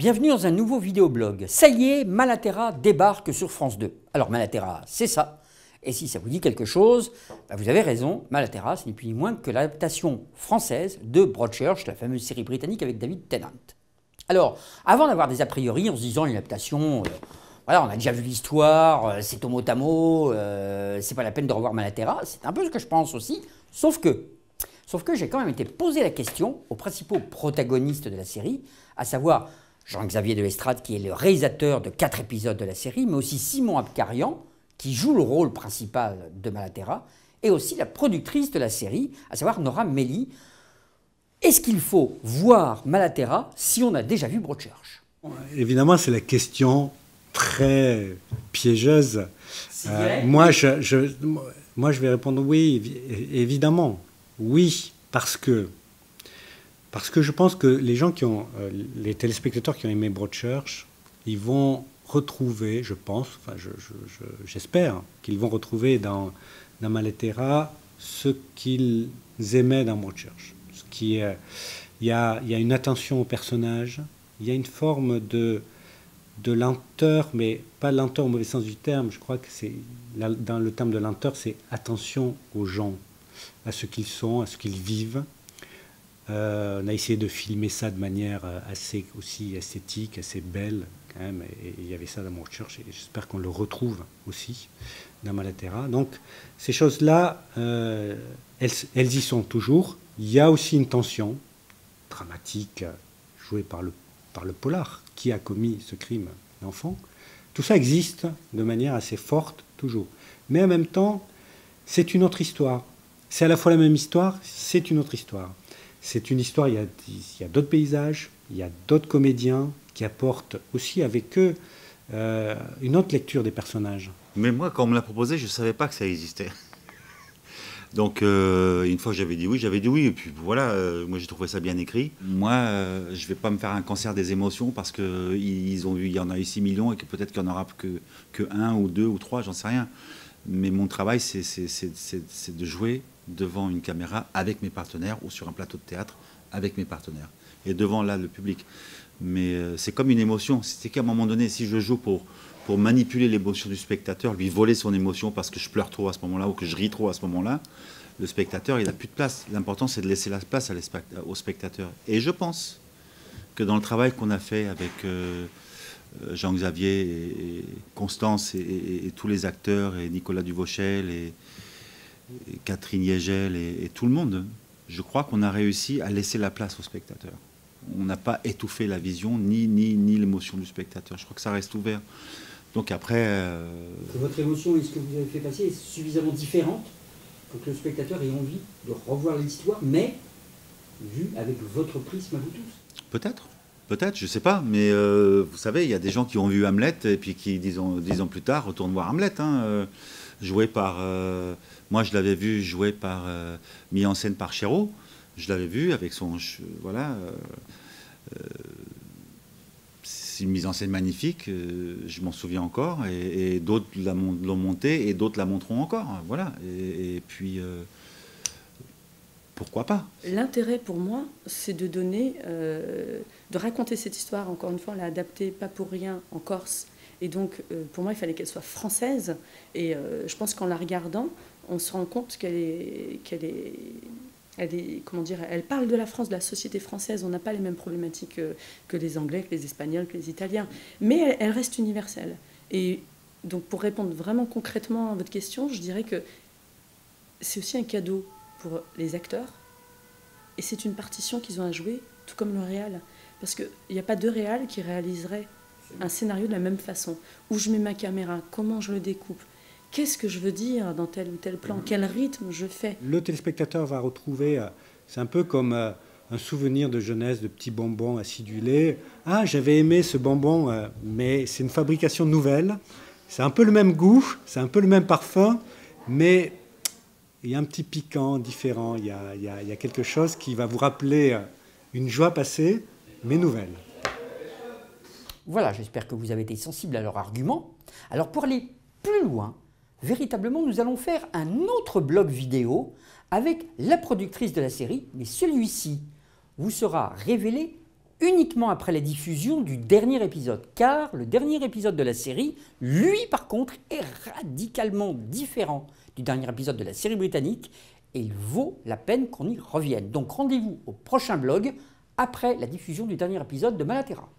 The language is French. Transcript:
Bienvenue dans un nouveau vidéoblog. Ça y est, Malaterra débarque sur France 2. Alors Malaterra, c'est ça. Et si ça vous dit quelque chose, vous avez raison, Malaterra, ce n'est plus ni moins que l'adaptation française de Broadchurch, la fameuse série britannique avec David Tennant. Alors, avant d'avoir des a priori en se disant une adaptation, voilà, on a déjà vu l'histoire, c'est au mot à mot, c'est pas la peine de revoir Malaterra, c'est un peu ce que je pense aussi, sauf que j'ai quand même été posé la question aux principaux protagonistes de la série, à savoir Jean-Xavier de Lestrade, qui est le réalisateur de 4 épisodes de la série, mais aussi Simon Abkarian, qui joue le rôle principal de Malaterra, et aussi la productrice de la série, à savoir Nora Meli. Est-ce qu'il faut voir Malaterra si on a déjà vu Broadchurch? Évidemment, c'est la question très piégeuse. Moi, je vais répondre oui, évidemment. Oui, parce que je pense que les gens les téléspectateurs qui ont aimé Broadchurch, ils vont retrouver, je pense, enfin j'espère qu'ils vont retrouver dans Malaterra ce qu'ils aimaient dans Broadchurch. Il y a une attention au personnage, il y a une forme de lenteur, mais pas lenteur au mauvais sens du terme. Je crois que dans le terme de lenteur, c'est attention aux gens, à ce qu'ils sont, à ce qu'ils vivent. On a essayé de filmer ça de manière assez aussi esthétique, assez belle quand même, et il y avait ça dans Broadchurch, et j'espère qu'on le retrouve aussi dans Malaterra. Donc ces choses-là, elles y sont toujours. Il y a aussi une tension dramatique jouée par le polar qui a commis ce crime d'enfant. Tout ça existe de manière assez forte toujours. Mais en même temps, c'est une autre histoire. C'est à la fois la même histoire, c'est une autre histoire. C'est une histoire, il y a d'autres paysages, il y a d'autres comédiens qui apportent aussi avec eux une autre lecture des personnages. Mais moi, quand on me l'a proposé, je ne savais pas que ça existait. Donc, une fois j'avais dit oui, et puis voilà, moi j'ai trouvé ça bien écrit. Moi, je ne vais pas me faire un cancer des émotions parce qu'il y en a eu 6 millions et que peut-être qu'il n'y en aura que 1 ou 2 ou 3, j'en sais rien. Mais mon travail, c'est de jouer devant une caméra avec mes partenaires ou sur un plateau de théâtre avec mes partenaires et devant là le public. Mais c'est comme une émotion. C'est qu'à un moment donné, si je joue pour manipuler l'émotion du spectateur, lui voler son émotion parce que je pleure trop à ce moment-là ou que je ris trop à ce moment-là, le spectateur, il n'a plus de place. L'important, c'est de laisser la place au spectateur. Et je pense que dans le travail qu'on a fait avec Jean-Xavier et Constance et tous les acteurs, et Nicolas Duvauchel et Catherine Yegel et tout le monde, je crois qu'on a réussi à laisser la place au spectateur. On n'a pas étouffé la vision ni l'émotion du spectateur. Je crois que ça reste ouvert. Donc après... Votre émotion et ce que vous avez fait passer est suffisamment différente pour que le spectateur ait envie de revoir l'histoire, mais vue avec votre prisme à vous tous. Peut-être, je ne sais pas. Mais vous savez, il y a des gens qui ont vu Hamlet et puis qui, 10 ans plus tard, retournent voir Hamlet. Joué par... moi, je l'avais vu joué par... mis en scène par Chéreau. Je l'avais vu avec son... voilà. C'est une mise en scène magnifique. Je m'en souviens encore. Et d'autres l'ont monté et d'autres la monteront encore. Voilà. Et puis... pourquoi pas? L'intérêt pour moi, c'est de donner... de raconter cette histoire. Encore une fois, on l'a adaptée pas pour rien en Corse. Et donc, pour moi, il fallait qu'elle soit française. Et je pense qu'en la regardant, on se rend compte qu'elle parle de la France, de la société française. On n'a pas les mêmes problématiques que les Anglais, que les Espagnols, que les Italiens. Mais elle reste universelle. Et donc, pour répondre vraiment concrètement à votre question, je dirais que c'est aussi un cadeau pour les acteurs. Et c'est une partition qu'ils ont à jouer, tout comme le réal. Parce qu'il n'y a pas deux réals qui réaliseraient un scénario de la même façon. Où je mets ma caméra, comment je le découpe, qu'est-ce que je veux dire dans tel ou tel plan, quel rythme je fais. Le téléspectateur va retrouver, c'est un peu comme un souvenir de jeunesse, de petits bonbons acidulés. Ah, j'avais aimé ce bonbon, mais c'est une fabrication nouvelle. C'est un peu le même goût, c'est un peu le même parfum, mais il y a un petit piquant différent. Il y a quelque chose qui va vous rappeler une joie passée, mais nouvelle. Voilà, j'espère que vous avez été sensible à leurs arguments. Alors pour aller plus loin, véritablement, nous allons faire un autre blog vidéo avec la productrice de la série, mais celui-ci vous sera révélé uniquement après la diffusion du dernier épisode, car le dernier épisode de la série, lui par contre, est radicalement différent du dernier épisode de la série britannique et il vaut la peine qu'on y revienne. Donc rendez-vous au prochain blog après la diffusion du dernier épisode de Malaterra.